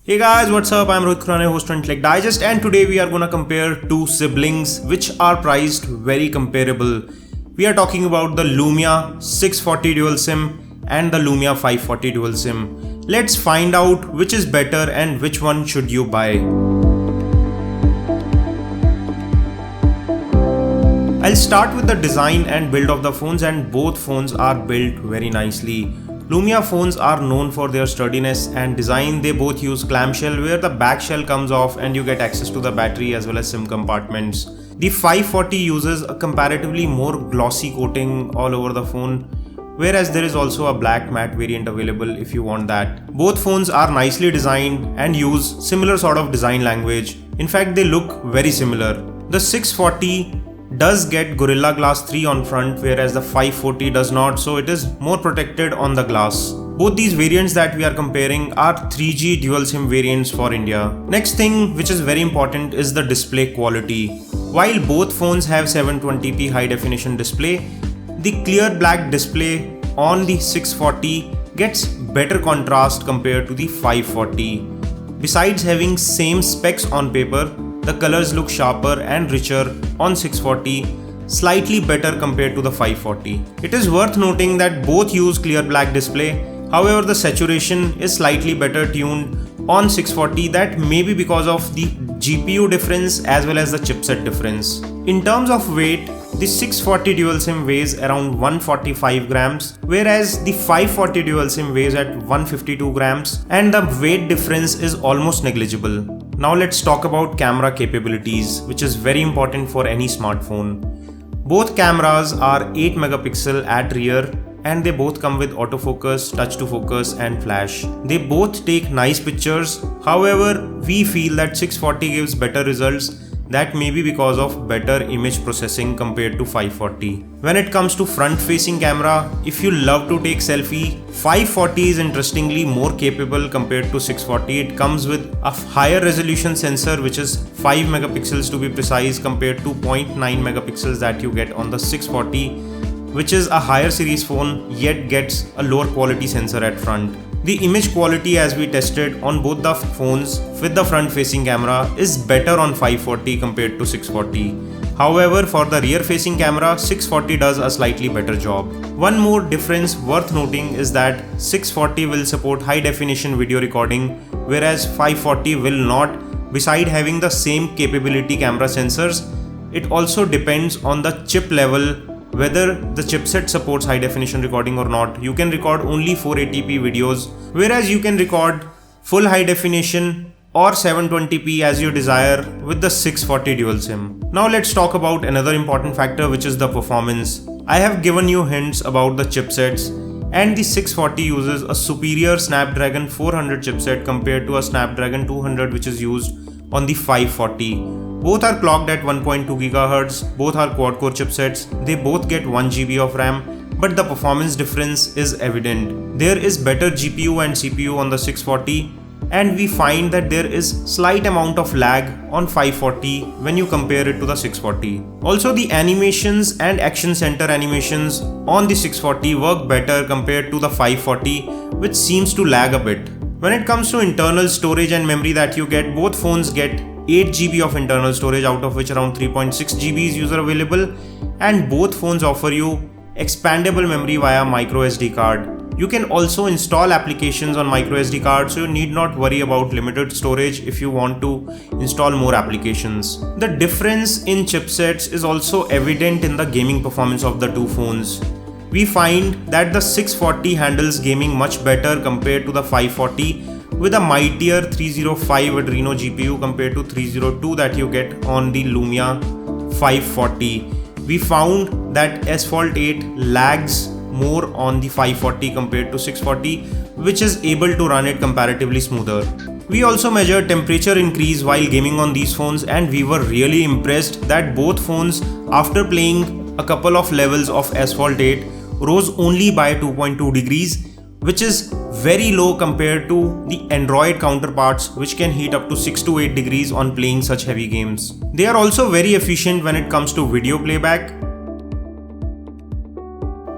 Hey guys, what's up? I'm Rohit Khurana, host on Intellect Digest, and today we are gonna compare two siblings which are priced very comparable. We are talking about the Lumia 640 dual SIM and the Lumia 540 dual SIM. Let's find out which is better and which one should you buy. I'll start with the design and build of the phones, and both phones are built very nicely. Lumia phones are known for their sturdiness and design. They both use clamshell where the back shell comes off and you get access to the battery as well as SIM compartments. The 540 uses a comparatively more glossy coating all over the phone, whereas there is also a black matte variant available if you want that. Both phones are nicely designed and use similar sort of design language. In fact, they look very similar. The 640 does get Gorilla Glass 3 on front, whereas the 540 does not, so it is more protected on the glass. Both these variants that we are comparing are 3G dual SIM variants for India. Next thing which is very important is the display quality. While both phones have 720p high definition display, the clear black display on the 640 gets better contrast compared to the 540. Besides having same specs on paper, the colors look sharper and richer on 640, slightly better compared to the 540. It is worth noting that both use clear black display, however the saturation is slightly better tuned on 640. That may be because of the GPU difference as well as the chipset difference. In terms of weight, the 640 dual SIM weighs around 145 grams, whereas the 540 dual SIM weighs at 152 grams, and the weight difference is almost negligible. Now let's talk about camera capabilities, which is very important for any smartphone. Both cameras are 8 megapixel at rear, and they both come with autofocus, touch to focus and flash. They both take nice pictures. However, we feel that 640 gives better results. That may be because of better image processing compared to 540. When it comes to front facing camera, if you love to take selfie, 540 is interestingly more capable compared to 640. It comes with a higher resolution sensor, which is 5 megapixels to be precise, compared to 0.9 megapixels that you get on the 640, which is a higher series phone yet gets a lower quality sensor at front. The image quality, as we tested on both the phones with the front facing camera, is better on 540 compared to 640. However, for the rear facing camera, 640 does a slightly better job. One more difference worth noting is that 640 will support high definition video recording, whereas 540 will not. Beside having the same capability camera sensors, it also depends on the chip level whether the chipset supports high definition recording or not. You can record only 480p videos, whereas you can record full high definition or 720p as you desire with the 640 dual SIM. Now let's talk about another important factor, which is the performance. I have given you hints about the chipsets, and the 640 uses a superior Snapdragon 400 chipset compared to a Snapdragon 200 which is used on the 540. Both are clocked at 1.2 GHz, both are quad-core chipsets, they both get 1 GB of RAM, but the performance difference is evident. There is better GPU and CPU on the 640, and we find that there is slight amount of lag on 540 when you compare it to the 640. Also, the animations and action center animations on the 640 work better compared to the 540, which seems to lag a bit. When it comes to internal storage and memory that you get, both phones get 8 GB of internal storage, out of which around 3.6 GB is user available, and both phones offer you expandable memory via micro SD card. You can also install applications on micro SD card, so you need not worry about limited storage if you want to install more applications. The difference in chipsets is also evident in the gaming performance of the two phones. We find that the 640 handles gaming much better compared to the 540, with a mightier 305 Adreno GPU compared to 302 that you get on the Lumia 540. We found that Asphalt 8 lags more on the 540 compared to 640, which is able to run it comparatively smoother. We also measured temperature increase while gaming on these phones, and we were really impressed that both phones, after playing a couple of levels of Asphalt 8, rose only by 2.2 degrees, which is very low compared to the Android counterparts, which can heat up to 6 to 8 degrees on playing such heavy games. They are also very efficient when it comes to video playback.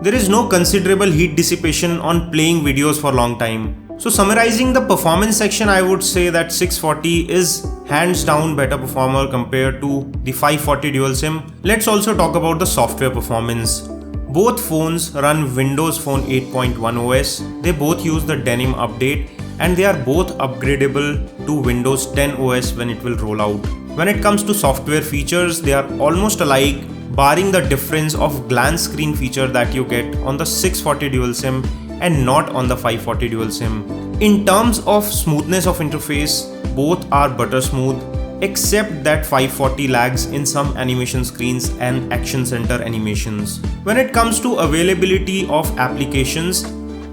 There is no considerable heat dissipation on playing videos for long time. So summarizing the performance section, I would say that 640 is hands down better performer compared to the 540 dual SIM. Let's also talk about the software performance. Both phones run Windows Phone 8.1 OS. They both use the Denim update and they are both upgradable to Windows 10 OS when it will roll out. When it comes to software features, they are almost alike, barring the difference of glance screen feature that you get on the 640 dual SIM and not on the 540 dual SIM. In terms of smoothness of interface, both are butter smooth, except that 540 lags in some animation screens and action center animations. When it comes to availability of applications,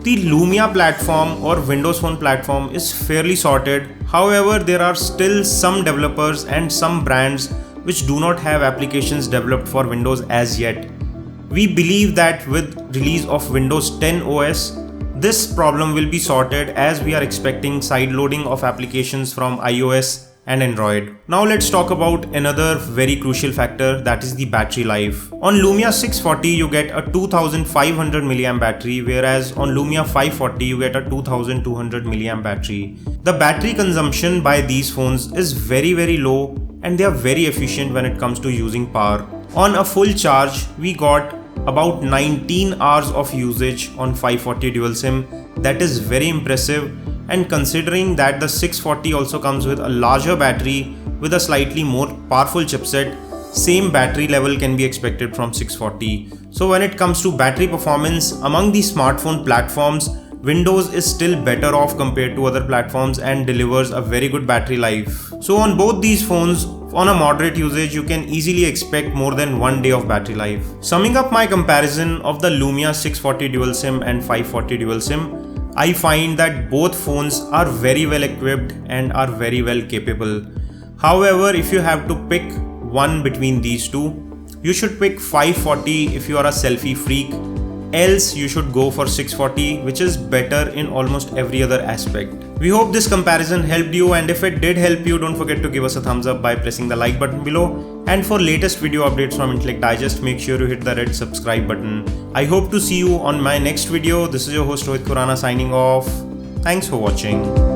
the Lumia platform or Windows Phone platform is fairly sorted. However, there are still some developers and some brands which do not have applications developed for Windows as yet. We believe that with release of Windows 10 OS, this problem will be sorted as we are expecting side loading of applications from iOS and Android. Now let's talk about another very crucial factor, that is the battery life. On Lumia 640 you get a 2500 mAh battery, whereas on Lumia 540 you get a 2200 mAh battery. The battery consumption by these phones is very low and they are very efficient when it comes to using power. On a full charge we got about 19 hours of usage on 540 dual SIM. That is very impressive, and considering that the 640 also comes with a larger battery with a slightly more powerful chipset, same battery level can be expected from 640. So when it comes to battery performance, among the smartphone platforms, Windows is still better off compared to other platforms and delivers a very good battery life. So on both these phones, on a moderate usage, you can easily expect more than 1 day of battery life. Summing up my comparison of the Lumia 640 dual SIM and 540 dual SIM, I find that both phones are very well equipped and are very well capable. However, if you have to pick one between these two, you should pick 540 if you are a selfie freak. Else you should go for 640, which is better in almost every other aspect. We hope this comparison helped you, and if it did help you, don't forget to give us a thumbs up by pressing the like button below. And for latest video updates from Intellect Digest, make sure you hit the red subscribe button. I hope to see you on my next video. This is your host Rohit Khurana signing off. Thanks for watching.